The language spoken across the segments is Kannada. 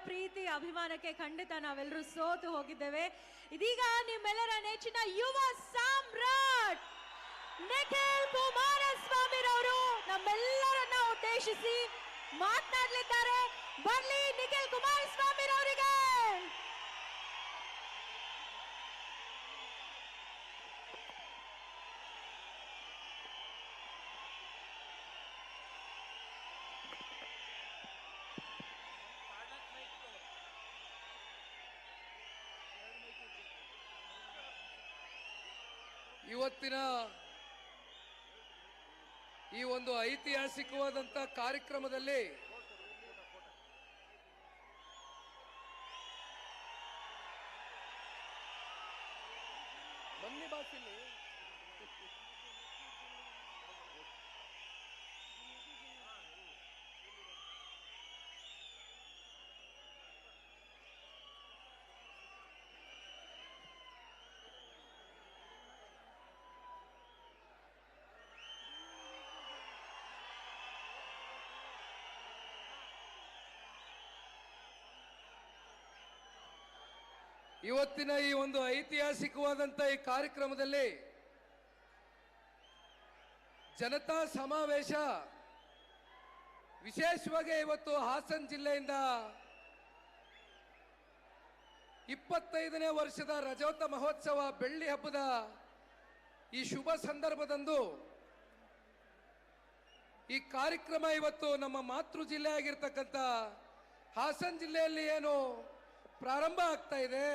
ಪ್ರೀತಿ ಅಭಿಮಾನಕ್ಕೆ ಖಂಡಿತ ನಾವೆಲ್ಲರೂ ಸೋತು ಹೋಗಿದ್ದೇವೆ. ಇದೀಗ ನಿಮ್ಮೆಲ್ಲರ ನೆಚ್ಚಿನ ಯುವ ಸಾಮ್ರಾಟ್ ನಿಖಿಲ್ ಕುಮಾರಸ್ವಾಮಿ ರವರು ನಮ್ಮೆಲ್ಲರನ್ನ ಉದ್ದೇಶಿಸಿ ಮಾತನಾಡಲಿದ್ದಾರೆ. ಬರ್ಲಿ ನಿಖಿಲ್ ಕುಮಾರಸ್ವಾಮಿ ರವರಿಗೆ. ಇವತ್ತಿನ ಈ ಒಂದು ಐತಿಹಾಸಿಕವಾದಂಥ ಕಾರ್ಯಕ್ರಮದಲ್ಲಿ ಬನ್ನಿ ಬಾಸಿಲಿ ಇವತ್ತಿನ ಈ ಒಂದು ಐತಿಹಾಸಿಕವಾದಂಥ ಈ ಕಾರ್ಯಕ್ರಮದಲ್ಲಿ ಜನತಾ ಸಮಾವೇಶ ವಿಶೇಷವಾಗಿ ಇವತ್ತು ಹಾಸನ ಜಿಲ್ಲೆಯಿಂದ 25ನೇ ವರ್ಷದ ರಜೋತ ಮಹೋತ್ಸವ ಬೆಳ್ಳಿ ಹಬ್ಬದ ಈ ಶುಭ ಸಂದರ್ಭದಂದು ಈ ಕಾರ್ಯಕ್ರಮ ಇವತ್ತು ನಮ್ಮ ಮಾತೃ ಜಿಲ್ಲೆ ಆಗಿರ್ತಕ್ಕಂಥ ಹಾಸನ ಜಿಲ್ಲೆಯಲ್ಲಿ ಏನು ಪ್ರಾರಂಭ ಆಗ್ತಾ ಇದೆ.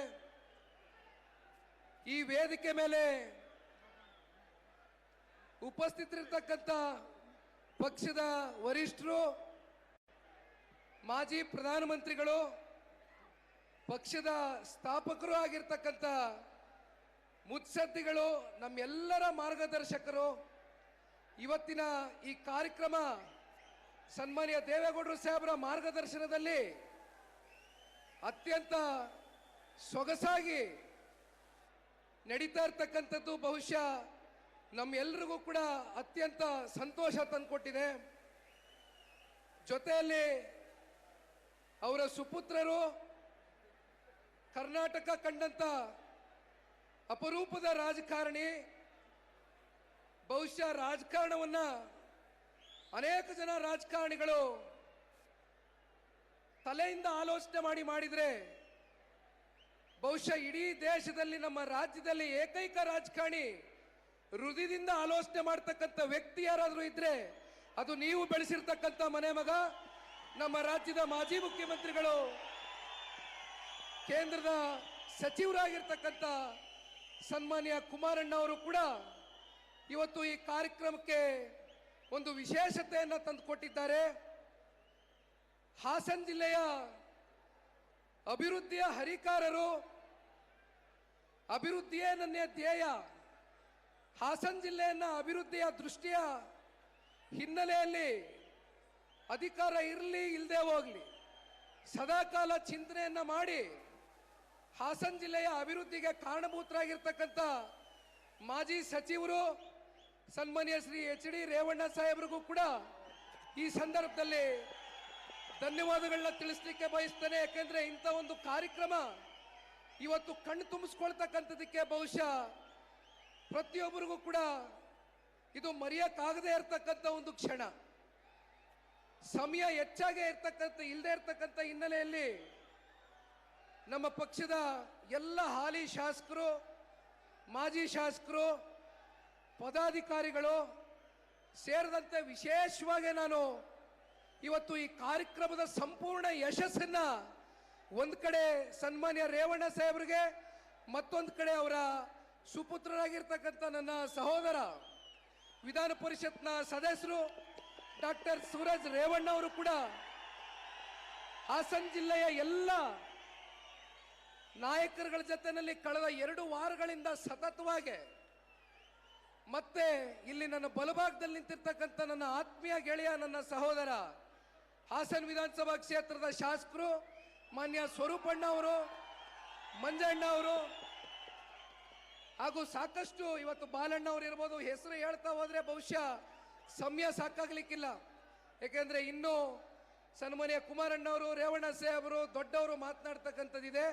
ಈ ವೇದಿಕೆ ಮೇಲೆ ಉಪಸ್ಥಿತರಿರ್ತಕ್ಕಂಥ ಪಕ್ಷದ ವರಿಷ್ಠರು, ಮಾಜಿ ಪ್ರಧಾನಮಂತ್ರಿಗಳು, ಪಕ್ಷದ ಸ್ಥಾಪಕರು ಆಗಿರ್ತಕ್ಕಂಥ ಮುತ್ಸದ್ದಿಗಳು, ನಮ್ಮೆಲ್ಲರ ಮಾರ್ಗದರ್ಶಕರು, ಇವತ್ತಿನ ಈ ಕಾರ್ಯಕ್ರಮ ಸನ್ಮಾನ್ಯ ದೇವೇಗೌಡರು ಸಾಹೇಬರ ಮಾರ್ಗದರ್ಶನದಲ್ಲಿ ಅತ್ಯಂತ ಸೊಗಸಾಗಿ ನಡೀತಾ ಇರ್ತಕ್ಕಂಥದ್ದು ಬಹುಶಃ ನಮ್ಮೆಲ್ಲರಿಗೂ ಕೂಡ ಅತ್ಯಂತ ಸಂತೋಷ ತಂದುಕೊಟ್ಟಿದೆ. ಜೊತೆಯಲ್ಲಿ ಅವರ ಸುಪುತ್ರರು ಕರ್ನಾಟಕ ಕಂಡಂಥ ಅಪರೂಪದ ರಾಜಕಾರಣಿ. ಬಹುಶಃ ರಾಜಕಾರಣವನ್ನು ಅನೇಕ ಜನ ರಾಜಕಾರಣಿಗಳು ತಲೆಯಿಂದ ಆಲೋಚನೆ ಮಾಡಿದರೆ ಬಹುಶಃ ಇಡೀ ದೇಶದಲ್ಲಿ ನಮ್ಮ ರಾಜ್ಯದಲ್ಲಿ ಏಕೈಕ ರಾಜಕಾರಣಿ ಹೃದಯದಿಂದ ಆಲೋಚನೆ ಮಾಡ್ತಕ್ಕಂಥ ವ್ಯಕ್ತಿ ಯಾರಾದರೂ ಇದ್ರೆ ಅದು ನೀವು ಬೆಳೆಸಿರ್ತಕ್ಕಂಥ ಮನೆ ಮಗ, ನಮ್ಮ ರಾಜ್ಯದ ಮಾಜಿ ಮುಖ್ಯಮಂತ್ರಿಗಳು, ಕೇಂದ್ರದ ಸಚಿವರಾಗಿರ್ತಕ್ಕಂಥ ಸನ್ಮಾನ್ಯ ಕುಮಾರಣ್ಣ ಅವರು ಕೂಡ ಇವತ್ತು ಈ ಕಾರ್ಯಕ್ರಮಕ್ಕೆ ಒಂದು ವಿಶೇಷತೆಯನ್ನು ತಂದುಕೊಟ್ಟಿದ್ದಾರೆ. ಹಾಸನ ಜಿಲ್ಲೆಯ ಅಭಿವೃದ್ಧಿಯ ಹರಿಕಾರರು, ಅಭಿವೃದ್ಧಿಯೇ ನನ್ನ ಧ್ಯೇಯ. ಹಾಸನ ಜಿಲ್ಲೆಯನ್ನು ಅಭಿವೃದ್ಧಿಯ ದೃಷ್ಟಿಯ ಹಿನ್ನೆಲೆಯಲ್ಲಿ ಅಧಿಕಾರ ಇರಲಿ ಇಲ್ಲದೆ ಹೋಗಲಿ ಸದಾಕಾಲ ಚಿಂತನೆಯನ್ನು ಮಾಡಿ ಹಾಸನ ಜಿಲ್ಲೆಯ ಅಭಿವೃದ್ಧಿಗೆ ಕಾರಣಭೂತರಾಗಿರ್ತಕ್ಕಂಥ ಮಾಜಿ ಸಚಿವರು ಸನ್ಮಾನ್ಯ ಶ್ರೀ ಎಚ್.ಡಿ. ರೇವಣ್ಣ ಸಾಹೇಬ್ರಿಗೂ ಕೂಡ ಈ ಸಂದರ್ಭದಲ್ಲಿ ಧನ್ಯವಾದಗಳನ್ನ ತಿಳಿಸ್ಲಿಕ್ಕೆ ಬಯಸ್ತೇನೆ. ಯಾಕೆಂದ್ರೆ ಇಂಥ ಒಂದು ಕಾರ್ಯಕ್ರಮ ಇವತ್ತು ಕಣ್ಣು ತುಂಬಿಸ್ಕೊಳ್ತಕ್ಕಂಥದಕ್ಕೆ ಬಹುಶಃ ಪ್ರತಿಯೊಬ್ಬರಿಗೂ ಕೂಡ ಇದು ಮರೆಯಕ್ಕಾಗದೇ ಇರತಕ್ಕಂಥ ಒಂದು ಕ್ಷಣ. ಸಮಯ ಹೆಚ್ಚಾಗೇ ಇಲ್ಲದೆ ಇರ್ತಕ್ಕಂಥ ಹಿನ್ನೆಲೆಯಲ್ಲಿ ನಮ್ಮ ಪಕ್ಷದ ಎಲ್ಲ ಹಾಲಿ ಶಾಸಕರು, ಮಾಜಿ ಶಾಸಕರು, ಪದಾಧಿಕಾರಿಗಳು ಸೇರಿದಂತೆ ವಿಶೇಷವಾಗಿ ನಾನು ಇವತ್ತು ಈ ಕಾರ್ಯಕ್ರಮದ ಸಂಪೂರ್ಣ ಯಶಸ್ಸನ್ನ ಒಂದು ಕಡೆ ಸನ್ಮಾನ್ಯ ರೇವಣ್ಣ ಸಾಹೇಬ್ರಿಗೆ, ಮತ್ತೊಂದು ಕಡೆ ಅವರ ಸುಪುತ್ರರಾಗಿರ್ತಕ್ಕಂಥ ನನ್ನ ಸಹೋದರ ವಿಧಾನ ಪರಿಷತ್ನ ಸದಸ್ಯರು ಡಾಕ್ಟರ್ ಸೂರಜ್ ರೇವಣ್ಣ ಅವರು ಕೂಡ ಹಾಸನ ಜಿಲ್ಲೆಯ ಎಲ್ಲ ನಾಯಕರುಗಳ ಜೊತೆಯಲ್ಲಿ ಕಳೆದ 2 ವಾರಗಳಿಂದ ಸತತವಾಗಿ, ಮತ್ತೆ ಇಲ್ಲಿ ನನ್ನ ಬಲಭಾಗದಲ್ಲಿ ನಿಂತಿರ್ತಕ್ಕಂಥ ನನ್ನ ಆತ್ಮೀಯ ಗೆಳೆಯ, ನನ್ನ ಸಹೋದರ ಹಾಸನ ವಿಧಾನಸಭಾ ಕ್ಷೇತ್ರದ ಶಾಸಕರು ಮಾನ್ಯ ಸ್ವರೂಪಣ್ಣ ಅವರು, ಮಂಜಣ್ಣ ಅವರು, ಹಾಗೂ ಸಾಕಷ್ಟು ಇವತ್ತು ಬಾಲಣ್ಣ ಅವರು ಇರ್ಬೋದು, ಹೆಸರು ಹೇಳ್ತಾ ಹೋದ್ರೆ ಬಹುಶಃ ಸಮಯ ಸಾಕಾಗ್ಲಿಕ್ಕಿಲ್ಲ. ಯಾಕೆಂದ್ರೆ ಇನ್ನೂ ಸನ್ಮಾನ್ಯ ಕುಮಾರಣ್ಣವರು, ರೇವಣ್ಣ ಸಾಹೇಬರು, ದೊಡ್ಡವರು ಮಾತನಾಡ್ತಕ್ಕಂಥದ್ದಿದೆ.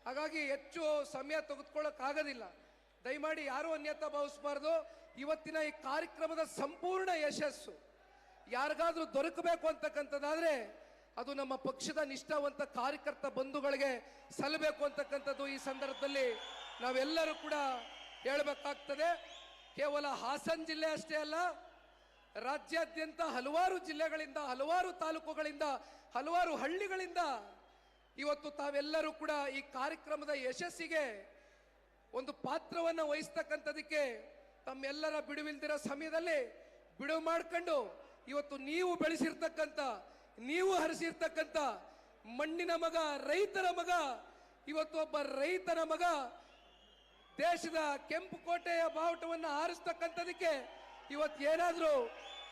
ಹಾಗಾಗಿ ಹೆಚ್ಚು ಸಮಯ ತೆಗೆದುಕೊಳ್ಳೋಕ್ಕಾಗೋದಿಲ್ಲ. ದಯಮಾಡಿ ಯಾರೂ ಅನ್ಯತಾ ಭಾವಿಸಬಾರ್ದು. ಇವತ್ತಿನ ಈ ಕಾರ್ಯಕ್ರಮದ ಸಂಪೂರ್ಣ ಯಶಸ್ಸು ಯಾರಿಗಾದ್ರೂ ದೊರಕಬೇಕು ಅಂತಕ್ಕಂಥದ್ದಾದ್ರೆ ಅದು ನಮ್ಮ ಪಕ್ಷದ ನಿಷ್ಠಾವಂತ ಕಾರ್ಯಕರ್ತ ಬಂಧುಗಳಿಗೆ ಸಲ್ಲಬೇಕು ಅಂತಕ್ಕಂಥದ್ದು ಈ ಸಂದರ್ಭದಲ್ಲಿ ನಾವೆಲ್ಲರೂ ಕೂಡ ಹೇಳಬೇಕಾಗ್ತದೆ. ಕೇವಲ ಹಾಸನ ಜಿಲ್ಲೆ ಅಷ್ಟೇ ಅಲ್ಲ, ರಾಜ್ಯಾದ್ಯಂತ ಹಲವಾರು ಜಿಲ್ಲೆಗಳಿಂದ, ಹಲವಾರು ತಾಲೂಕುಗಳಿಂದ, ಹಲವಾರು ಹಳ್ಳಿಗಳಿಂದ ಇವತ್ತು ತಾವೆಲ್ಲರೂ ಕೂಡ ಈ ಕಾರ್ಯಕ್ರಮದ ಯಶಸ್ಸಿಗೆ ಒಂದು ಪಾತ್ರವನ್ನು ವಹಿಸ್ತಕ್ಕಂಥದಕ್ಕೆ ತಮ್ಮೆಲ್ಲರ ಬಿಡುವಿಲ್ದಿರೋ ಸಮಯದಲ್ಲಿ ಬಿಡುವು ಮಾಡ್ಕೊಂಡು ಇವತ್ತು ನೀವು ಬೆಳೆಸಿರ್ತಕ್ಕಂಥ, ನೀವು ಹರಿಸಿರ್ತಕ್ಕಂಥ ಮಣ್ಣಿನ ಮಗ, ರೈತರ ಮಗ, ಇವತ್ತು ಒಬ್ಬ ರೈತನ ಮಗ ದೇಶದ ಕೆಂಪು ಕೋಟೆಯ ಬಾವುಟವನ್ನು ಹಾರಿಸ್ತಕ್ಕಂಥದಕ್ಕೆ ಇವತ್ತು ಏನಾದರೂ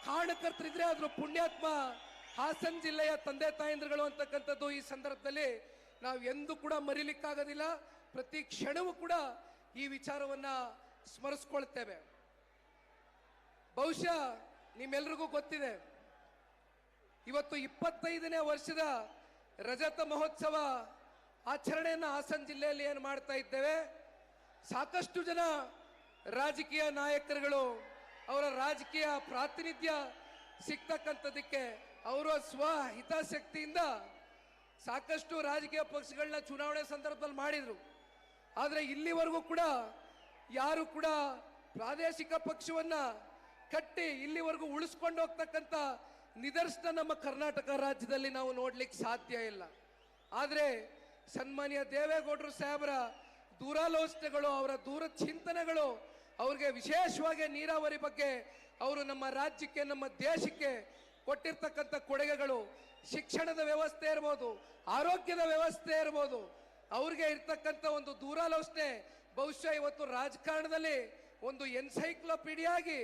ಕಾರಣಕರ್ತರಿದ್ರೆ ಆದ್ರೂ ಪುಣ್ಯಾತ್ಮ ಹಾಸನ ಜಿಲ್ಲೆಯ ತಂದೆ ತಾಯಂದ್ರುಗಳು ಅಂತಕ್ಕಂಥದ್ದು ಈ ಸಂದರ್ಭದಲ್ಲಿ ನಾವು ಎಂದೂ ಕೂಡ ಮರೀಲಿಕ್ಕಾಗೋದಿಲ್ಲ. ಪ್ರತಿ ಕ್ಷಣವೂ ಕೂಡ ಈ ವಿಚಾರವನ್ನ ಸ್ಮರಿಸ್ಕೊಳ್ತೇವೆ. ಬಹುಶಃ ನಿಮ್ಮೆಲ್ರಿಗೂ ಗೊತ್ತಿದೆ, ಇವತ್ತು 25ನೇ ವರ್ಷದ ರಜತ ಮಹೋತ್ಸವ ಆಚರಣೆಯನ್ನು ಹಾಸನ ಜಿಲ್ಲೆಯಲ್ಲಿ ಏನು ಮಾಡ್ತಾ ಇದ್ದೇವೆ. ಸಾಕಷ್ಟು ಜನ ರಾಜಕೀಯ ನಾಯಕರುಗಳು ಅವರ ರಾಜಕೀಯ ಪ್ರಾತಿನಿಧ್ಯ ಸಿಗ್ತಕ್ಕಂಥದಕ್ಕೆ ಅವರ ಸ್ವ ಹಿತಾಸಕ್ತಿಯಿಂದ ಸಾಕಷ್ಟು ರಾಜಕೀಯ ಪಕ್ಷಗಳನ್ನ ಚುನಾವಣೆ ಸಂದರ್ಭದಲ್ಲಿ ಮಾಡಿದ್ರು. ಆದರೆ ಇಲ್ಲಿವರೆಗೂ ಕೂಡ ಯಾರು ಕೂಡ ಪ್ರಾದೇಶಿಕ ಪಕ್ಷವನ್ನ ಕಟ್ಟಿ ಇಲ್ಲಿವರೆಗೂ ಉಳಿಸ್ಕೊಂಡು ಹೋಗ್ತಕ್ಕಂಥ ನಿದರ್ಶನ ನಮ್ಮ ಕರ್ನಾಟಕ ರಾಜ್ಯದಲ್ಲಿ ನಾವು ನೋಡ್ಲಿಕ್ಕೆ ಸಾಧ್ಯ ಇಲ್ಲ. ಆದರೆ ಸನ್ಮಾನ್ಯ ದೇವೇಗೌಡರು ಸಾಹೇಬರ ದೂರಾಲೋಚನೆಗಳು, ಅವರ ದೂರ ಚಿಂತನೆಗಳು, ಅವ್ರಿಗೆ ವಿಶೇಷವಾಗಿ ನೀರಾವರಿ ಬಗ್ಗೆ ಅವರು ನಮ್ಮ ರಾಜ್ಯಕ್ಕೆ, ನಮ್ಮ ದೇಶಕ್ಕೆ ಕೊಟ್ಟಿರ್ತಕ್ಕಂಥ ಕೊಡುಗೆಗಳು, ಶಿಕ್ಷಣದ ವ್ಯವಸ್ಥೆ ಇರ್ಬೋದು, ಆರೋಗ್ಯದ ವ್ಯವಸ್ಥೆ ಇರ್ಬೋದು, ಅವ್ರಿಗೆ ಇರ್ತಕ್ಕಂಥ ಒಂದು ದೂರಾಲೋಚನೆ ಬಹುಶಃ ಇವತ್ತು ರಾಜಕಾರಣದಲ್ಲಿ ಒಂದು ಎನ್ಸೈಕ್ಲೋಪೀಡಿಯಾಗಿ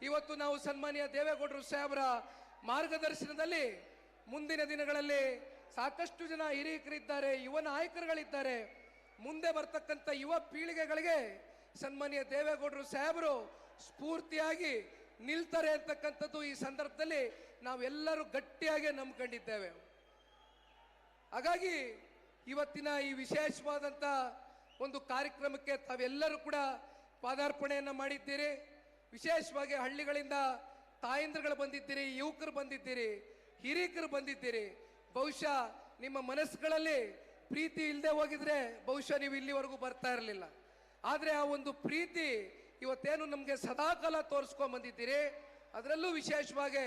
ಇವತ್ತು ನಾವು ಸನ್ಮಾನ್ಯ ದೇವೇಗೌಡರು ಸಾಹೇಬರ ಮಾರ್ಗದರ್ಶನದಲ್ಲಿ ಮುಂದಿನ ದಿನಗಳಲ್ಲಿ ಸಾಕಷ್ಟು ಜನ ಹಿರಿಯರಿದ್ದಾರೆ, ಯುವ ನಾಯಕರುಗಳಿದ್ದಾರೆ. ಮುಂದೆ ಬರ್ತಕ್ಕಂಥ ಯುವ ಪೀಳಿಗೆಗಳಿಗೆ ಸನ್ಮಾನ್ಯ ದೇವೇಗೌಡರು ಸಾಹೇಬರು ಸ್ಫೂರ್ತಿಯಾಗಿ ನಿಲ್ತಾರೆ ಅಂತಕ್ಕಂಥದ್ದು ಈ ಸಂದರ್ಭದಲ್ಲಿ ನಾವೆಲ್ಲರೂ ಗಟ್ಟಿಯಾಗಿ ನಂಬ್ಕೊಂಡಿದ್ದೇವೆ. ಹಾಗಾಗಿ ಇವತ್ತಿನ ಈ ವಿಶೇಷವಾದಂಥ ಒಂದು ಕಾರ್ಯಕ್ರಮಕ್ಕೆ ತಾವೆಲ್ಲರೂ ಕೂಡ ಪಾದಾರ್ಪಣೆಯನ್ನು ಮಾಡಿದ್ದೀರಿ. ವಿಶೇಷವಾಗಿ ಹಳ್ಳಿಗಳಿಂದ ತಾಯಂದ್ರುಗಳು ಬಂದಿದ್ದೀರಿ, ಯುವಕರು ಬಂದಿದ್ದೀರಿ, ಹಿರಿಯಕರು ಬಂದಿದ್ದೀರಿ. ಬಹುಶಃ ನಿಮ್ಮ ಮನಸ್ಸುಗಳಲ್ಲಿ ಪ್ರೀತಿ ಇಲ್ಲದೆ ಹೋಗಿದ್ರೆ ಬಹುಶಃ ನೀವು ಇಲ್ಲಿವರೆಗೂ ಬರ್ತಾ ಇರಲಿಲ್ಲ. ಆದರೆ ಆ ಒಂದು ಪ್ರೀತಿ ಇವತ್ತೇನು ನಮಗೆ ಸದಾಕಾಲ ತೋರಿಸ್ಕೊಂಡ್ ಬಂದಿದ್ದೀರಿ. ಅದರಲ್ಲೂ ವಿಶೇಷವಾಗಿ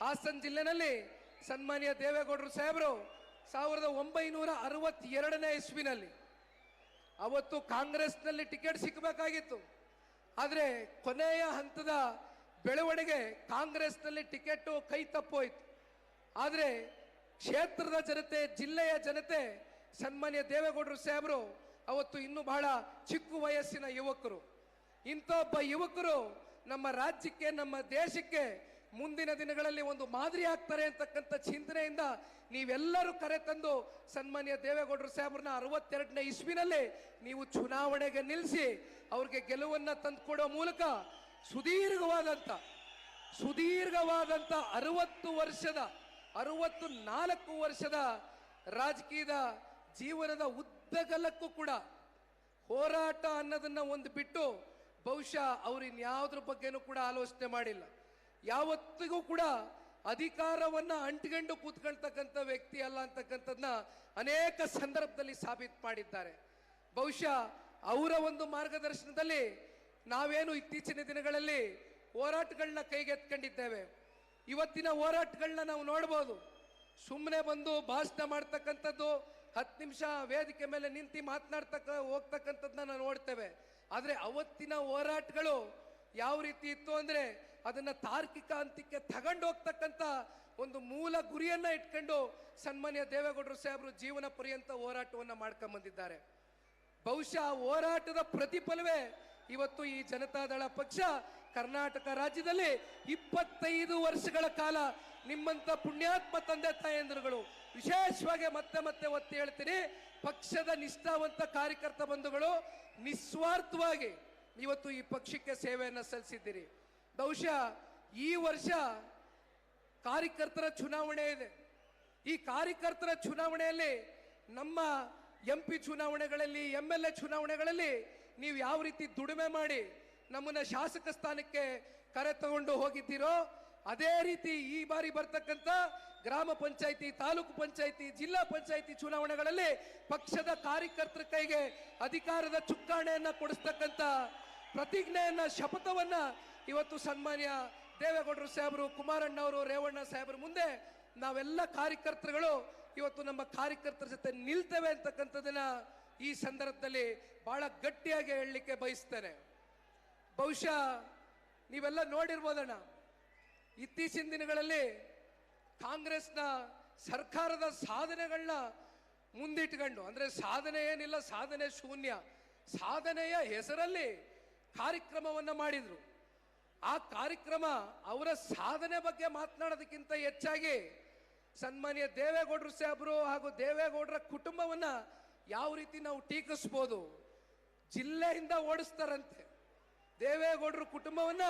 ಹಾಸನ ಜಿಲ್ಲೆನಲ್ಲಿ ಸನ್ಮಾನ್ಯ ದೇವೇಗೌಡರು ಸಾಹೇಬರು 1962ನೇ ಇಸ್ವಿನಲ್ಲಿ ಅವತ್ತು ಕಾಂಗ್ರೆಸ್ನಲ್ಲಿ ಟಿಕೆಟ್ ಸಿಕ್ಕಬೇಕಾಗಿತ್ತು. ಆದರೆ ಕೊನೆಯ ಹಂತದ ಬೆಳವಣಿಗೆ ಕಾಂಗ್ರೆಸ್ನಲ್ಲಿ ಟಿಕೆಟ್ ಕೈ ತಪ್ಪೋಯ್ತು. ಆದರೆ ಕ್ಷೇತ್ರದ ಜನತೆ, ಜಿಲ್ಲೆಯ ಜನತೆ ಸನ್ಮಾನ್ಯ ದೇವೇಗೌಡರು ಸಾಹೇಬರು ಅವತ್ತು ಇನ್ನೂ ಬಹಳ ಚಿಕ್ಕ ವಯಸ್ಸಿನ ಯುವಕರು. ಇಂಥ ಒಬ್ಬ ಯುವಕರು ನಮ್ಮ ರಾಜ್ಯಕ್ಕೆ, ನಮ್ಮ ದೇಶಕ್ಕೆ ಮುಂದಿನ ದಿನಗಳಲ್ಲಿ ಒಂದು ಮಾದರಿ ಆಗ್ತಾರೆ ಅಂತಕ್ಕಂಥ ಚಿಂತನೆಯಿಂದ ನೀವೆಲ್ಲರೂ ಕರೆ ತಂದು ಸನ್ಮಾನ್ಯ ದೇವೇಗೌಡರು ಸಾಹೇಬ್ರನ್ನ 62ನೇ ಇಸ್ವಿನಲ್ಲಿ ನೀವು ಚುನಾವಣೆಗೆ ನಿಲ್ಲಿಸಿ ಅವ್ರಿಗೆ ಗೆಲುವನ್ನ ತಂದುಕೊಡೋ ಮೂಲಕ ಸುದೀರ್ಘವಾದಂಥ 64 ವರ್ಷದ ರಾಜಕೀಯದ ಜೀವನದ ಉದ್ದಗಲಕ್ಕೂ ಕೂಡ ಹೋರಾಟ ಅನ್ನೋದನ್ನ ಒಂದು ಬಿಟ್ಟು ಬಹುಶಃ ಅವ್ರು ಇನ್ಯಾವುದ್ರ ಬಗ್ಗೆನೂ ಕೂಡ ಆಲೋಚನೆ ಮಾಡಿಲ್ಲ. ಯಾವತ್ತಿಗೂ ಕೂಡ ಅಧಿಕಾರವನ್ನ ಅಂಟ್ಕೊಂಡು ಕೂತ್ಕೊಳ್ತಕ್ಕಂಥ ವ್ಯಕ್ತಿ ಅಲ್ಲ ಅಂತಕ್ಕಂಥದ್ದನ್ನ ಅನೇಕ ಸಂದರ್ಭದಲ್ಲಿ ಸಾಬೀತು ಮಾಡಿದ್ದಾರೆ. ಬಹುಶಃ ಅವರ ಒಂದು ಮಾರ್ಗದರ್ಶನದಲ್ಲಿ ನಾವೇನು ಇತ್ತೀಚಿನ ದಿನಗಳಲ್ಲಿ ಹೋರಾಟಗಳನ್ನ ಕೈಗೆತ್ಕೊಂಡಿದ್ದೇವೆ. ಇವತ್ತಿನ ಹೋರಾಟಗಳನ್ನ ನಾವು ನೋಡ್ಬೋದು. ಸುಮ್ಮನೆ ಬಂದು ಭಾಷಣ ಮಾಡ್ತಕ್ಕಂಥದ್ದು, 10 ನಿಮಿಷ ವೇದಿಕೆ ಮೇಲೆ ನಿಂತು ಹೋಗ್ತಕ್ಕಂಥದ್ದನ್ನ ನಾವು ನೋಡ್ತೇವೆ. ಆದರೆ ಅವತ್ತಿನ ಹೋರಾಟಗಳು ಯಾವ ರೀತಿ ಇತ್ತು ಅಂದ್ರೆ ಅದನ್ನ ತಾರ್ಕಿಕ ಹಂತಕ್ಕೆ ತಗೊಂಡು ಹೋಗ್ತಕ್ಕಂಥ ಒಂದು ಮೂಲ ಗುರಿಯನ್ನ ಇಟ್ಕೊಂಡು ಸನ್ಮಾನ್ಯ ದೇವೇಗೌಡರು ಸಾಹೇಬರು ಜೀವನ ಪರ್ಯಂತ ಹೋರಾಟವನ್ನ ಮಾಡ್ಕೊಂಡ್ ಬಂದಿದ್ದಾರೆ. ಬಹುಶಃ ಹೋರಾಟದ ಪ್ರತಿಫಲವೇ ಇವತ್ತು ಈ ಜನತಾದಳ ಪಕ್ಷ ಕರ್ನಾಟಕ ರಾಜ್ಯದಲ್ಲಿ 25 ವರ್ಷಗಳ ಕಾಲ ನಿಮ್ಮಂತ ಪುಣ್ಯಾತ್ಮ ತಂದೆ ತಾಯಂದಿರುಗಳು, ವಿಶೇಷವಾಗಿ ಮತ್ತೆ ಒತ್ತಿ ಹೇಳ್ತೀನಿ, ಪಕ್ಷದ ನಿಷ್ಠಾವಂತ ಕಾರ್ಯಕರ್ತ ಬಂಧುಗಳು ನಿಸ್ವಾರ್ಥವಾಗಿ ಇವತ್ತು ಈ ಪಕ್ಷಕ್ಕೆ ಸೇವೆಯನ್ನು ಸಲ್ಲಿಸಿದ್ದೀರಿ. ಬಹುಶಃ ಈ ವರ್ಷ ಕಾರ್ಯಕರ್ತರ ಚುನಾವಣೆ ಇದೆ. ಈ ಕಾರ್ಯಕರ್ತರ ಚುನಾವಣೆಯಲ್ಲಿ ನಮ್ಮ MP ಚುನಾವಣೆಗಳಲ್ಲಿ MLA ಚುನಾವಣೆಗಳಲ್ಲಿ ನೀವು ಯಾವ ರೀತಿ ದುಡಿಮೆ ಮಾಡಿ ನಮ್ಮನ್ನ ಶಾಸಕ ಸ್ಥಾನಕ್ಕೆ ಕರೆ ತಗೊಂಡು ಹೋಗಿದ್ದೀರೋ ಅದೇ ರೀತಿ ಈ ಬಾರಿ ಬರ್ತಕ್ಕಂಥ ಗ್ರಾಮ ಪಂಚಾಯಿತಿ, ತಾಲೂಕು ಪಂಚಾಯಿತಿ, ಜಿಲ್ಲಾ ಪಂಚಾಯಿತಿ ಚುನಾವಣೆಗಳಲ್ಲಿ ಪಕ್ಷದ ಕಾರ್ಯಕರ್ತರ ಕೈಗೆ ಅಧಿಕಾರದ ಚುಕ್ಕಾಣಿಯನ್ನ ಕೊಡಿಸ್ತಕ್ಕಂಥ ಪ್ರತಿಜ್ಞೆಯನ್ನ, ಶಪಥವನ್ನ ಇವತ್ತು ಸನ್ಮಾನ್ಯ ದೇವೇಗೌಡರು ಸಾಹೇಬರು, ಕುಮಾರಣ್ಣ ಅವರು, ರೇವಣ್ಣ ಸಾಹೇಬರು ಮುಂದೆ ನಾವೆಲ್ಲ ಕಾರ್ಯಕರ್ತರುಗಳು ಇವತ್ತು ನಮ್ಮ ಕಾರ್ಯಕರ್ತರ ಜೊತೆ ನಿಲ್ತೇವೆ ಅಂತಕ್ಕಂಥದನ್ನ ಈ ಸಂದರ್ಭದಲ್ಲಿ ಬಹಳ ಗಟ್ಟಿಯಾಗಿ ಹೇಳಲಿಕ್ಕೆ ಬಯಸ್ತೇನೆ. ಬಹುಶಃ ನೀವೆಲ್ಲ ನೋಡಿರ್ಬೋದಣ್ಣ, ಇತ್ತೀಚಿನ ದಿನಗಳಲ್ಲಿ ಕಾಂಗ್ರೆಸ್ನ ಸರ್ಕಾರದ ಸಾಧನೆಗಳನ್ನ ಮುಂದಿಟ್ಕೊಂಡು, ಅಂದ್ರೆ ಸಾಧನೆ ಏನಿಲ್ಲ, ಸಾಧನೆ ಶೂನ್ಯ, ಸಾಧನೆಯ ಹೆಸರಲ್ಲಿ ಕಾರ್ಯಕ್ರಮವನ್ನ ಮಾಡಿದ್ರು. ಆ ಕಾರ್ಯಕ್ರಮ ಅವರ ಸಾಧನೆ ಬಗ್ಗೆ ಮಾತನಾಡೋದಕ್ಕಿಂತ ಹೆಚ್ಚಾಗಿ ಸನ್ಮಾನ್ಯ ದೇವೇಗೌಡರು ಸಾಹೇಬರು ಹಾಗೂ ದೇವೇಗೌಡರ ಕುಟುಂಬವನ್ನ ಯಾವ ರೀತಿ ನಾವು ಟೀಕಿಸ್ಬೋದು, ಜಿಲ್ಲೆಯಿಂದ ಓಡಿಸ್ತಾರಂತೆ. ದೇವೇಗೌಡರ ಕುಟುಂಬವನ್ನ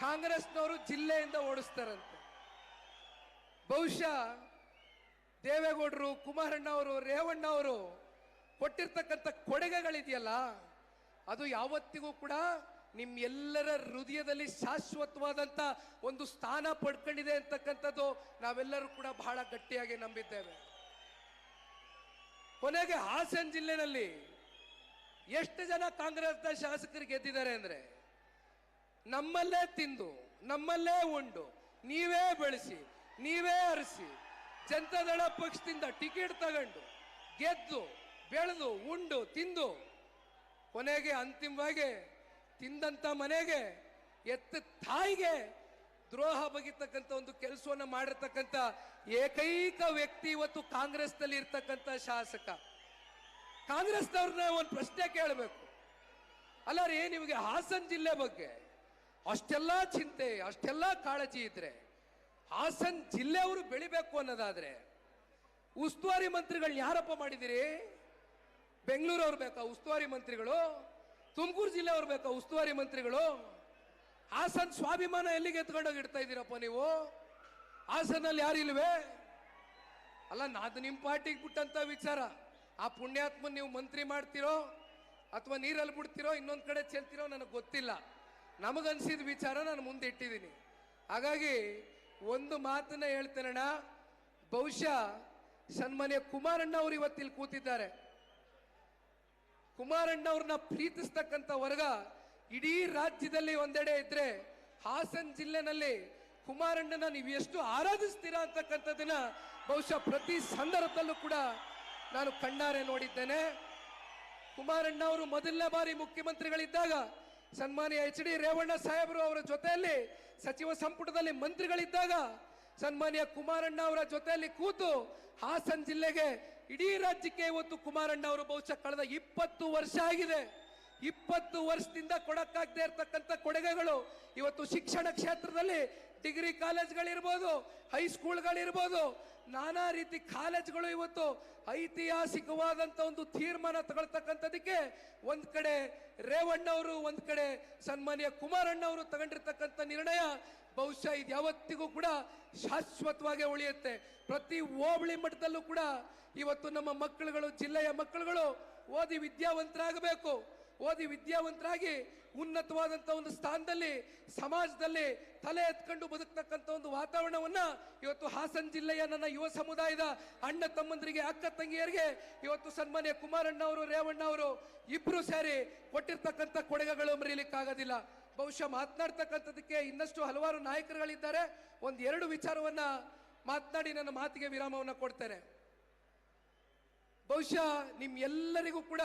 ಕಾಂಗ್ರೆಸ್ನವರು ಜಿಲ್ಲೆಯಿಂದ ಓಡಿಸ್ತಾರಂತೆ. ಬಹುಶಃ ದೇವೇಗೌಡರು, ಕುಮಾರಣ್ಣ ಅವರು, ರೇವಣ್ಣ ಅವರು ಕೊಟ್ಟಿರ್ತಕ್ಕಂಥ ಕೊಡುಗೆಗಳಿದೆಯಲ್ಲ, ಅದು ಯಾವತ್ತಿಗೂ ಕೂಡ ನಿಮ್ಮೆಲ್ಲರ ಹೃದಯದಲ್ಲಿ ಶಾಶ್ವತವಾದಂತ ಒಂದು ಸ್ಥಾನ ಪಡ್ಕೊಂಡಿದೆ ಅಂತಕ್ಕಂಥದ್ದು ನಾವೆಲ್ಲರೂ ಕೂಡ ಬಹಳ ಗಟ್ಟಿಯಾಗಿ ನಂಬಿದ್ದೇವೆ. ಕೊನೆಗೆ ಹಾಸನ ಜಿಲ್ಲೆನಲ್ಲಿ ಎಷ್ಟು ಜನ ಕಾಂಗ್ರೆಸ್ನ ಶಾಸಕರು ಗೆದ್ದಿದ್ದಾರೆ ಅಂದ್ರೆ, ನಮ್ಮಲ್ಲೇ ತಿಂದು, ನಮ್ಮಲ್ಲೇ ಉಂಡು, ನೀವೇ ಬೆಳೆಸಿ, ನೀವೇ ಅರಸಿ, ಜನತಾದಳ ಪಕ್ಷದಿಂದ ಟಿಕೆಟ್ ತಗೊಂಡು ಗೆದ್ದು ಬೆಳೆದು ಉಂಡು ತಿಂದು ಕೊನೆಗೆ ಅಂತಿಮವಾಗಿ ತಿಂದಂತ ಮನೆಗೆ ಎತ್ತ ತಾಯಿಗೆ ದ್ರೋಹ ಬಗೆತಕ್ಕಂಥ ಒಂದು ಕೆಲಸವನ್ನ ಮಾಡಿರ್ತಕ್ಕಂಥ ಏಕೈಕ ವ್ಯಕ್ತಿ ಇವತ್ತು ಕಾಂಗ್ರೆಸ್ನಲ್ಲಿ ಇರ್ತಕ್ಕಂಥ ಶಾಸಕ. ಕಾಂಗ್ರೆಸ್ನವ್ರನ್ನ ಒಂದು ಪ್ರಶ್ನೆ ಕೇಳಬೇಕು. ಅಲ್ಲ ರೀ, ನಿಮಗೆ ಹಾಸನ ಜಿಲ್ಲೆ ಬಗ್ಗೆ ಅಷ್ಟೆಲ್ಲ ಚಿಂತೆ, ಅಷ್ಟೆಲ್ಲ ಕಾಳಜಿ ಇದ್ರೆ, ಹಾಸನ ಜಿಲ್ಲೆಯವರು ಬೆಳಿಬೇಕು ಅನ್ನೋದಾದ್ರೆ ಉಸ್ತುವಾರಿ ಮಂತ್ರಿಗಳನ್ನ ಯಾರಪ್ಪ ಮಾಡಿದಿರಿ? ಬೆಂಗಳೂರು ಅವ್ರು ಬೇಕಾ ಉಸ್ತುವಾರಿ ಮಂತ್ರಿಗಳು? ತುಮಕೂರು ಜಿಲ್ಲೆ ಅವ್ರು ಬೇಕಾ ಉಸ್ತುವಾರಿ ಮಂತ್ರಿಗಳು? ಹಾಸನ ಸ್ವಾಭಿಮಾನ ಎಲ್ಲಿಗೆ ಎತ್ಕೊಂಡೋಗಿ ಇಡ್ತಾ ಇದ್ದೀರಪ್ಪ ನೀವು? ಹಾಸನಲ್ಲಿ ಯಾರು ಇಲ್ವೇ? ಅಲ್ಲ, ಅದು ನಿಮ್ಮ ಪಾರ್ಟಿಗೆ ಬಿಟ್ಟಂತ ವಿಚಾರ. ಆ ಪುಣ್ಯಾತ್ಮನ್ ನೀವು ಮಂತ್ರಿ ಮಾಡ್ತಿರೋ ಅಥವಾ ನೀರಲ್ಲಿ ಬಿಡ್ತಿರೋ, ಇನ್ನೊಂದ್ ಕಡೆ ಚೆಲ್ತಿರೋ ನನಗೆ ಗೊತ್ತಿಲ್ಲ. ನಮಗನ್ಸಿದ ವಿಚಾರ ನಾನು ಮುಂದೆ ಇಟ್ಟಿದ್ದೀನಿ. ಹಾಗಾಗಿ ಒಂದು ಮಾತನ್ನ ಹೇಳ್ತೇನಣ್ಣ, ಬಹುಶಃ ಸನ್ಮಾನ್ಯ ಕುಮಾರಣ್ಣ ಅವರು ಇವತ್ತಿಲ್ಲಿ ಕೂತಿದ್ದಾರೆ. ಕುಮಾರಣ್ಣ ಅವ್ರನ್ನ ಪ್ರೀತಿಸ್ತಕ್ಕಂಥ ವರ್ಗ ಇಡೀ ರಾಜ್ಯದಲ್ಲಿ ಒಂದೆಡೆ ಇದ್ರೆ, ಹಾಸನ ಜಿಲ್ಲೆನಲ್ಲಿ ಕುಮಾರಣ್ಣನ ನೀವು ಎಷ್ಟು ಆರಾಧಿಸ್ತೀರಾ ಅಂತಕ್ಕಂಥದ್ದನ್ನ ಬಹುಶಃ ಪ್ರತಿ ಸಂದರ್ಭದಲ್ಲೂ ಕೂಡ ನಾನು ಕಣ್ಣಾರೆ ನೋಡಿದ್ದೇನೆ. ಕುಮಾರಣ್ಣ ಅವರು ಮೊದಲನೇ ಬಾರಿ ಮುಖ್ಯಮಂತ್ರಿಗಳಿದ್ದಾಗ ಸನ್ಮಾನ್ಯ HD ರೇವಣ್ಣ ಸಾಹೇಬರು ಅವರ ಜೊತೆಯಲ್ಲಿ ಸಚಿವ ಸಂಪುಟದಲ್ಲಿ ಮಂತ್ರಿಗಳಿದ್ದಾಗ ಸನ್ಮಾನ್ಯ ಕುಮಾರಣ್ಣ ಅವರ ಜೊತೆಯಲ್ಲಿ ಕೂತು ಹಾಸನ ಜಿಲ್ಲೆಗೆ, ಇಡೀ ರಾಜ್ಯಕ್ಕೆ ಇವತ್ತು ಕುಮಾರಣ್ಣ ಅವರು ಬಹುಶಃ ಕಳೆದ 20 ವರ್ಷ ಆಗಿದೆ, 20 ವರ್ಷದಿಂದ ಕೊಡಕ್ಕಾಗದೆ ಇರತಕ್ಕಂಥ ಕೊಡುಗೆಗಳು ಇವತ್ತು ಶಿಕ್ಷಣ ಕ್ಷೇತ್ರದಲ್ಲಿ ಡಿಗ್ರಿ ಕಾಲೇಜ್ಗಳಿರ್ಬೋದು, ಹೈಸ್ಕೂಲ್ಗಳಿರ್ಬೋದು, ನಾನಾ ರೀತಿ ಕಾಲೇಜ್ಗಳು ಇವತ್ತು ಐತಿಹಾಸಿಕವಾದಂತ ಒಂದು ತೀರ್ಮಾನ ತಗೊಳ್ತಕ್ಕಂಥದಕ್ಕೆ ಒಂದ್ ಕಡೆ ರೇವಣ್ಣ ಅವರು, ಒಂದ್ ಕಡೆ ಸನ್ಮಾನ್ಯ ಕುಮಾರಣ್ಣ ಅವರು ತಗೊಂಡಿರ್ತಕ್ಕಂಥ ನಿರ್ಣಯ ಬಹುಶಃ ಇದು ಯಾವತ್ತಿಗೂ ಕೂಡ ಶಾಶ್ವತವಾಗಿ ಉಳಿಯುತ್ತೆ. ಪ್ರತಿ ಹೋಬಳಿ ಮಟ್ಟದಲ್ಲೂ ಕೂಡ ಇವತ್ತು ನಮ್ಮ ಮಕ್ಕಳುಗಳು, ಜಿಲ್ಲೆಯ ಮಕ್ಕಳುಗಳು ಓದಿ ವಿದ್ಯಾವಂತರಾಗಬೇಕು. ಓದಿ ವಿದ್ಯಾವಂತರಾಗಿ ಉನ್ನತವಾದಂಥ ಒಂದು ಸ್ಥಾನದಲ್ಲಿ ಸಮಾಜದಲ್ಲಿ ತಲೆ ಎತ್ಕೊಂಡು ಬದುಕ್ತಕ್ಕಂಥ ಒಂದು ವಾತಾವರಣವನ್ನ ಇವತ್ತು ಹಾಸನ ಜಿಲ್ಲೆಯ ನನ್ನ ಯುವ ಸಮುದಾಯದ ಅಣ್ಣ ತಮ್ಮಂದರಿಗೆ, ಅಕ್ಕ ತಂಗಿಯರಿಗೆ ಇವತ್ತು ಸನ್ಮಾನ್ಯ ಕುಮಾರಣ್ಣ ಅವರು, ರೇವಣ್ಣ ಅವರು ಇಬ್ರು ಸೇರಿ ಕೊಟ್ಟಿರ್ತಕ್ಕಂಥ ಕೊಡುಗೆಗಳು ಮರೀಲಿಕ್ಕಾಗೋದಿಲ್ಲ. ಬಹುಶಃ ಮಾತನಾಡ್ತಕ್ಕಂಥದಕ್ಕೆ ಇನ್ನಷ್ಟು ಹಲವಾರು ನಾಯಕರುಗಳಿದ್ದಾರೆ. ಒಂದೆರಡು ವಿಚಾರವನ್ನ ಮಾತನಾಡಿ ನನ್ನ ಮಾತಿಗೆ ವಿರಾಮವನ್ನ ಕೊಡ್ತೇನೆ. ಬಹುಶಃ ನಿಮ್ಮೆಲ್ಲರಿಗೂ ಕೂಡ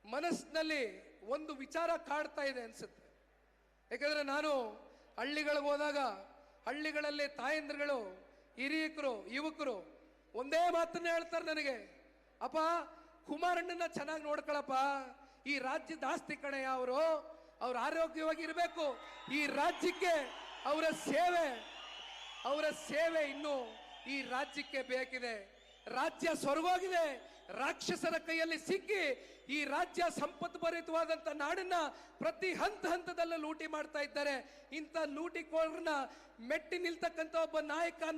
ಮನಸ್ಸಿನಲ್ಲಿ ಒಂದು ವಿಚಾರ ಕಾಡ್ತಾ ಇದೆ ಅನ್ಸುತ್ತೆ. ಯಾಕಂದ್ರೆ ನಾನು ಹಳ್ಳಿಗಳಿಗೆ ಹೋದಾಗ ಹಳ್ಳಿಗಳಲ್ಲಿ ತಾಯಂದ್ರುಗಳು, ಹಿರಿಯಕರು, ಯುವಕರು ಒಂದೇ ಮಾತನ್ನ ಹೇಳ್ತಾರೆ ನನಗೆ, ಅಪ್ಪ ಕುಮಾರಣ್ಣನ ಚೆನ್ನಾಗಿ ನೋಡ್ಕೊಳಪ್ಪ, ಈ ರಾಜ್ಯದ ಆಸ್ತಿ ಕಣೆಯ ಅವರು, ಅವ್ರ ಆರೋಗ್ಯವಾಗಿ ಇರಬೇಕು, ಈ ರಾಜ್ಯಕ್ಕೆ ಅವರ ಸೇವೆ ಇನ್ನು ಈ ರಾಜ್ಯಕ್ಕೆ ಬೇಕಿದೆ. ರಾಜ್ಯ ಸ್ವರ್ಗೋಗಿದೆ, ರಾಕ್ಷಸರ ಕೈಯಲ್ಲಿ ಸಿಕ್ಕಿ ಈ ರಾಜ್ಯ ಸಂಪತ್ಭರಿತವಾದಂತ ನಾಡನ್ನ ಪ್ರತಿ ಹಂತ ಹಂತದಲ್ಲೂ ಲೂಟಿ ಮಾಡ್ತಾ ಇದ್ದಾರೆ. ಇಂಥ ಲೂಟಿಕೋರನ್ನ ಮೆಟ್ಟಿ ನಿಲ್ತಕ್ಕಂಥ ಒಬ್ಬ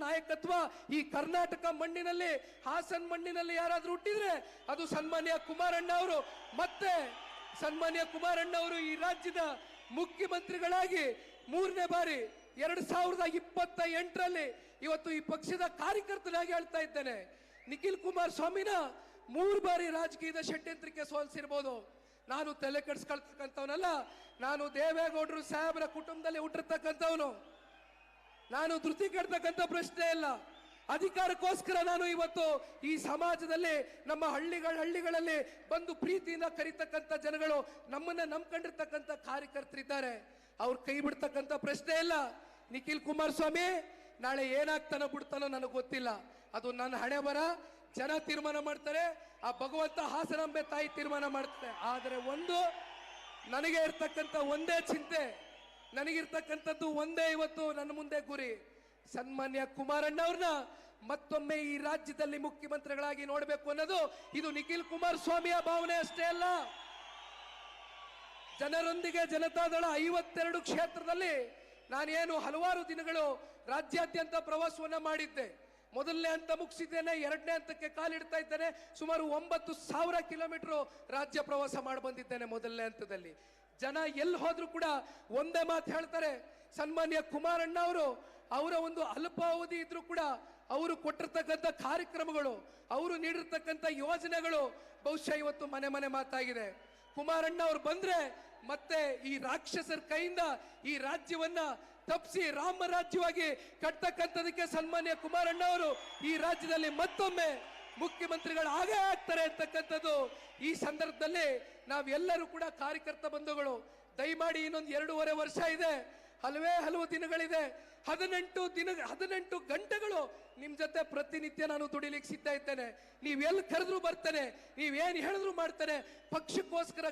ನಾಯಕತ್ವ ಈ ಕರ್ನಾಟಕ ಮಣ್ಣಿನಲ್ಲಿ, ಹಾಸನ್ ಮಣ್ಣಿನಲ್ಲಿ ಯಾರಾದ್ರೂ ಹುಟ್ಟಿದ್ರೆ ಅದು ಸನ್ಮಾನ್ಯ ಕುಮಾರಣ್ಣ ಅವರು. ಮತ್ತೆ ಸನ್ಮಾನ್ಯ ಕುಮಾರಣ್ಣ ಅವರು ಈ ರಾಜ್ಯದ ಮುಖ್ಯಮಂತ್ರಿಗಳಾಗಿ 3ನೇ ಬಾರಿ 2028ರಲ್ಲಿ ಇವತ್ತು ಈ ಪಕ್ಷದ ಕಾರ್ಯಕರ್ತನಾಗಿ ಹೇಳ್ತಾ ಇದ್ದೇನೆ. ನಿಖಿಲ್ ಕುಮಾರಸ್ವಾಮಿನ 3 ಬಾರಿ ರಾಜಕೀಯದ ಷಡ್ಯಂತ್ರಕ್ಕೆ ಸೋಲಿಸಿರ್ಬೋದು. ನಾನು ತಲೆ ಕೆಡಿಸ್ಕೊಳ್ತಕ್ಕಂಥವನಲ್ಲ. ನಾನು ದೇವೇಗೌಡರು ಸಾಹೇಬರ ಕುಟುಂಬದಲ್ಲಿ ಹುಟ್ಟಿರ್ತಕ್ಕಂಥವನು. ನಾನು ಧೃತಿ ಕೆಡ್ತಕ್ಕಂಥ ಪ್ರಶ್ನೆ ಇಲ್ಲ. ಅಧಿಕಾರಕ್ಕೋಸ್ಕರ ನಾನು ಇವತ್ತು ಈ ಸಮಾಜದಲ್ಲಿ ನಮ್ಮ ಹಳ್ಳಿಗಳಲ್ಲಿ ಬಂದು ಪ್ರೀತಿಯಿಂದ ಕರೀತಕ್ಕಂಥ ಜನಗಳು, ನಮ್ಮನ್ನ ನಂಬ್ಕೊಂಡಿರ್ತಕ್ಕಂಥ ಕಾರ್ಯಕರ್ತರಿದ್ದಾರೆ. ಅವ್ರು ಕೈ ಬಿಡ್ತಕ್ಕಂಥ ಪ್ರಶ್ನೆ ಇಲ್ಲ. ನಿಖಿಲ್ ಕುಮಾರಸ್ವಾಮಿ ನಾಳೆ ಏನಾಗ್ತಾನೋ ಬಿಡ್ತಾನೋ ನನಗೆ ಗೊತ್ತಿಲ್ಲ. ಅದು ನನ್ನ ಹಣೆ ಬರ. ಜನ ತೀರ್ಮಾನ ಮಾಡ್ತಾರೆ, ಆ ಭಗವಂತ ಹಾಸನಾಂಬೆ ತಾಯಿ ತೀರ್ಮಾನ ಮಾಡ್ತಾರೆ. ಆದರೆ ಒಂದು ನನಗೆ ಇರ್ತಕ್ಕಂಥ ಒಂದೇ ಚಿಂತೆ, ನನಗಿರ್ತಕ್ಕಂಥದ್ದು ಒಂದೇ ಇವತ್ತು ನನ್ನ ಮುಂದೆ ಗುರಿ, ಸನ್ಮಾನ್ಯ ಕುಮಾರಣ್ಣ ಅವ್ರನ್ನ ಮತ್ತೊಮ್ಮೆ ಈ ರಾಜ್ಯದಲ್ಲಿ ಮುಖ್ಯಮಂತ್ರಿಗಳಾಗಿ ನೋಡಬೇಕು ಅನ್ನೋದು ಇದು ನಿಖಿಲ್ ಕುಮಾರಸ್ವಾಮಿಯ ಭಾವನೆ ಅಷ್ಟೇ ಅಲ್ಲ. ಜನರೊಂದಿಗೆ ಜನತಾದಳ 52 ಕ್ಷೇತ್ರದಲ್ಲಿ ನಾನೇನು ಹಲವಾರು ದಿನಗಳು ರಾಜ್ಯಾದ್ಯಂತ ಪ್ರವಾಸವನ್ನ ಮಾಡಿದ್ದೆ. ಮೊದಲನೇ ಹಂತ ಮುಗಿಸಿದ್ದೇನೆ, 2ನೇ ಹಂತಕ್ಕೆ ಕಾಲಿಡ್ತಾ ಇದ್ದೇನೆ. ಸುಮಾರು 9,000 ಕಿಲೋಮೀಟರ್ ರಾಜ್ಯ ಪ್ರವಾಸ ಮಾಡಿ ಬಂದಿದ್ದೇನೆ. ಮೊದಲನೇ ಹಂತದಲ್ಲಿ ಜನ ಎಲ್ಲಿ ಹೋದ್ರು ಕೂಡ ಒಂದೇ ಮಾತು ಹೇಳ್ತಾರೆ, ಸನ್ಮಾನ್ಯ ಕುಮಾರಣ್ಣ ಅವರು ಅವರ ಒಂದು ಅಲ್ಪಾವಧಿ ಇದ್ರೂ ಕೂಡ ಅವರು ಕೊಟ್ಟಿರ್ತಕ್ಕಂಥ ಕಾರ್ಯಕ್ರಮಗಳು, ಅವರು ನೀಡಿರ್ತಕ್ಕಂಥ ಯೋಜನೆಗಳು ಬಹುಶಃ ಇವತ್ತು ಮನೆ ಮನೆ ಮಾತಾಗಿದೆ. ಕುಮಾರಣ್ಣ ಅವ್ರು ಬಂದ್ರೆ ಮತ್ತೆ ಈ ರಾಕ್ಷಸರ ಕೈಯಿಂದ ಈ ರಾಜ್ಯವನ್ನ ತಪ್ಪಿಸಿ ರಾಮ ರಾಜ್ಯವಾಗಿ ಕಟ್ತಕ್ಕಂಥದಕ್ಕೆ ಸನ್ಮಾನ್ಯ ಕುಮಾರಣ್ಣ ಅವರು ಈ ರಾಜ್ಯದಲ್ಲಿ ಮತ್ತೊಮ್ಮೆ ಮುಖ್ಯಮಂತ್ರಿಗಳು ಆಗೇ ಆಗ್ತಾರೆ ಅಂತಕ್ಕಂಥದ್ದು ಈ ಸಂದರ್ಭದಲ್ಲಿ ನಾವೆಲ್ಲರೂ ಕೂಡ ಕಾರ್ಯಕರ್ತ ಬಂಧುಗಳು ದಯಮಾಡಿ ಇನ್ನೊಂದು 2.5 ವರ್ಷ ಇದೆ, ಹಲವು ದಿನಗಳಿದೆ. 18 ಗಂಟೆಗಳು ನಿಮ್ ಜೊತೆ ಪ್ರತಿನಿತ್ಯ ನಾನು ದುಡಿಲಿಕ್ಕೆ ಸಿದ್ಧ ಇದ್ದೇನೆ. ನೀವೆಲ್ಲಿ ಕರೆದ್ರು ಬರ್ತೇನೆ, ನೀವೇನು ಹೇಳಿದ್ರು ಮಾಡ್ತೇನೆ. ಪಕ್ಷಕ್ಕೋಸ್ಕರ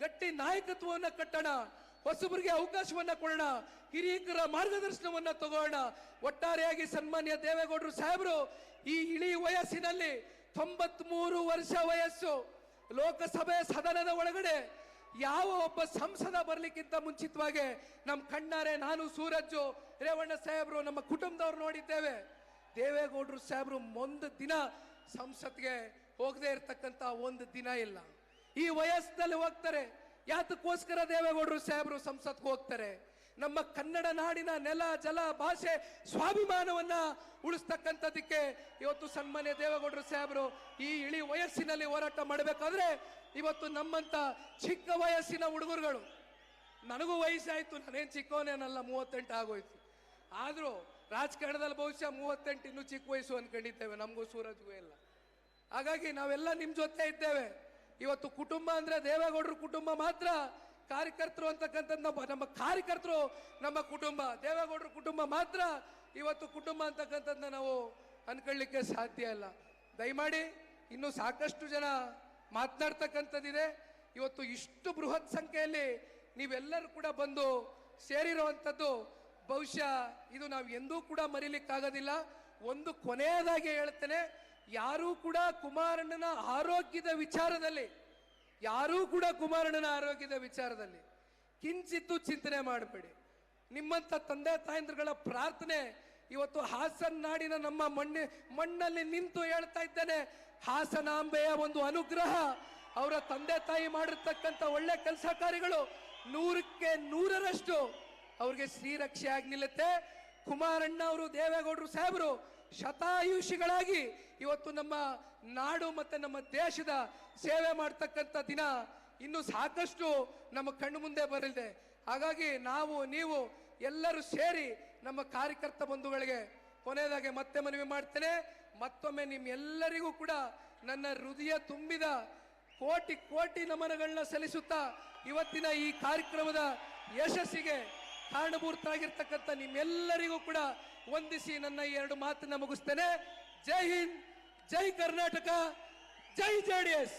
ಗಟ್ಟಿ ನಾಯಕತ್ವವನ್ನ ಕಟ್ಟೋಣ, ಹೊಸಬರಿಗೆ ಅವಕಾಶವನ್ನ ಕೊಡೋಣ, ಹಿರಿಯರ ಮಾರ್ಗದರ್ಶನವನ್ನ ತಗೋಣ. ಒಟ್ಟಾರೆಯಾಗಿ ಸನ್ಮಾನ್ಯ ದೇವೇಗೌಡರು ಸಾಹೇಬರು ಈ ಇಳಿ ವಯಸ್ಸಿನಲ್ಲಿ 93 ವರ್ಷ ವಯಸ್ಸು, ಲೋಕಸಭೆ ಸದನದ ಒಳಗಡೆ ಯಾವ ಒಬ್ಬ ಸಂಸದ ಬರ್ಲಿಕ್ಕಿಂತ ಮುಂಚಿತವಾಗಿ ನಮ್ಮ ಕಣ್ಣಾರೆ ನಾನು, ಸೂರಜ್ಜು, ರೇವಣ್ಣ ಸಾಹೇಬರು, ನಮ್ಮ ಕುಟುಂಬದವ್ರು ನೋಡಿದ್ದೇವೆ. ದೇವೇಗೌಡರು ಸಾಹೇಬರು ಒಂದು ದಿನ ಸಂಸತ್ಗೆ ಹೋಗದೆ ಇರ್ತಕ್ಕಂಥ ಒಂದು ದಿನ ಇಲ್ಲ. ಈ ವಯಸ್ಸಿನಲ್ಲಿ ಹೋಗ್ತಾರೆ. ಯಾತಕ್ಕೋಸ್ಕರ ದೇವೇಗೌಡರು ಸಾಹೇಬರು ಸಂಸತ್ಗೆ ಹೋಗ್ತಾರೆ? ನಮ್ಮ ಕನ್ನಡ ನಾಡಿನ ನೆಲ, ಜಲ, ಭಾಷೆ, ಸ್ವಾಭಿಮಾನವನ್ನ ಉಳಿಸ್ತಕ್ಕಂಥದಕ್ಕೆ ಇವತ್ತು ಸನ್ಮಾನ್ಯ ದೇವೇಗೌಡರು ಸಾಹೇಬರು ಈ ಇಳಿ ವಯಸ್ಸಿನಲ್ಲಿ ಹೋರಾಟ ಮಾಡಬೇಕಾದ್ರೆ ಇವತ್ತು ನಮ್ಮಂತ ಚಿಕ್ಕ ವಯಸ್ಸಿನ ಹುಡುಗರುಗಳು, ನನಗೂ ವಯಸ್ಸಾಯ್ತು, ನಾನೇನು ಚಿಕ್ಕವನೇನಲ್ಲ, 38 ಆಗೋಯ್ತು. ಆದ್ರೂ ರಾಜಕಾರಣದಲ್ಲಿ ಬಹುಶಃ 38 ಇನ್ನೂ ಚಿಕ್ಕ ವಯಸ್ಸು ಅನ್ಕೊಂಡಿದ್ದೇವೆ, ನಮಗೂ ಸೂರಜ್ಗೂ ಎಲ್ಲ. ಹಾಗಾಗಿ ನಾವೆಲ್ಲ ನಿಮ್ ಜೊತೆ ಇದ್ದೇವೆ. ಇವತ್ತು ಕುಟುಂಬ ಅಂದ್ರೆ ದೇವೇಗೌಡರು ಕುಟುಂಬ ಮಾತ್ರ, ಕಾರ್ಯಕರ್ತರು ಅಂತಕ್ಕಂಥದ್ದು ನಮ್ಮ ಕಾರ್ಯಕರ್ತರು ನಮ್ಮ ಕುಟುಂಬ, ದೇವೇಗೌಡರು ಕುಟುಂಬ ಮಾತ್ರ ಇವತ್ತು ಕುಟುಂಬ ಅಂತಕ್ಕಂಥದ್ದನ್ನ ನಾವು ಅನ್ಕೊಳ್ಳಿಕ್ಕೆ ಸಾಧ್ಯ ಇಲ್ಲ. ದಯಮಾಡಿ ಇನ್ನು ಸಾಕಷ್ಟು ಜನ ಮಾತನಾಡ್ತಕ್ಕಂಥದ್ದಿದೆ. ಇವತ್ತು ಇಷ್ಟು ಬೃಹತ್ ಸಂಖ್ಯೆಯಲ್ಲಿ ನೀವೆಲ್ಲರೂ ಕೂಡ ಬಂದು ಸೇರಿರುವಂಥದ್ದು ಬಹುಶಃ ಇದು ನಾವು ಎಂದೂ ಕೂಡ ಮರೀಲಿಕ್ಕಾಗೋದಿಲ್ಲ. ಒಂದು ಕೊನೆಯದಾಗಿ ಹೇಳ್ತೇನೆ, ಯಾರೂ ಕೂಡ ಕುಮಾರಣ್ಣನ ಆರೋಗ್ಯದ ವಿಚಾರದಲ್ಲಿ ಕಿಂಚಿತ್ತು ಚಿಂತನೆ ಮಾಡಬೇಡಿ. ನಿಮ್ಮಂತ ತಂದೆ ತಾಯಂದ್ರಗಳ ಪ್ರಾರ್ಥನೆ ಇವತ್ತು ಹಾಸನ ನಾಡಿನ ನಮ್ಮ ಮಣ್ಣಲ್ಲಿ ನಿಂತು ಹೇಳ್ತಾ ಇದ್ದೇನೆ, ಹಾಸನಾಂಬೆಯ ಒಂದು ಅನುಗ್ರಹ, ಅವರ ತಂದೆ ತಾಯಿ ಮಾಡಿರ್ತಕ್ಕಂಥ ಒಳ್ಳೆ ಕೆಲಸ ಕಾರ್ಯಗಳು 100ಕ್ಕೆ 100ರಷ್ಟು ಅವ್ರಿಗೆ ಶ್ರೀರಕ್ಷೆ ಆಗಿ ನಿಲ್ಲುತ್ತೆ. ಕುಮಾರಣ್ಣ ಅವರು, ದೇವೇಗೌಡರು ಸಾಹೇಬರು ಶತಾಯುಷಿಗಳಾಗಿ ಇವತ್ತು ನಮ್ಮ ನಾಡು ಮತ್ತೆ ನಮ್ಮ ದೇಶದ ಸೇವೆ ಮಾಡ್ತಕ್ಕಂಥ ದಿನ ಇನ್ನು ಸಾಕಷ್ಟು ನಮ್ಮ ಕಣ್ಣು ಮುಂದೆ ಬರಲಿದೆ. ಹಾಗಾಗಿ ನಾವು ನೀವು ಎಲ್ಲರೂ ಸೇರಿ ನಮ್ಮ ಕಾರ್ಯಕರ್ತ ಬಂಧುಗಳಿಗೆ ಕೊನೆಯದಾಗಿ ಮತ್ತೆ ಮನವಿ ಮಾಡ್ತೇನೆ. ಮತ್ತೊಮ್ಮೆ ನಿಮ್ಮೆಲ್ಲರಿಗೂ ಕೂಡ ನನ್ನ ಹೃದಯ ತುಂಬಿದ ಕೋಟಿ ನಮನಗಳನ್ನ ಸಲ್ಲಿಸುತ್ತಾ ಇವತ್ತಿನ ಈ ಕಾರ್ಯಕ್ರಮದ ಯಶಸ್ಸಿಗೆ ಕಾರಣಭೂತರಾಗಿರ್ತಕ್ಕಂಥ ನಿಮ್ಮೆಲ್ಲರಿಗೂ ಕೂಡ ವಂದಿಸಿ ನನ್ನ 2 ಮಾತನ್ನ ಮುಗಿಸ್ತೇನೆ. ಜೈ ಹಿಂದ್, ಜೈ ಕರ್ನಾಟಕ, ಜೈ JDS.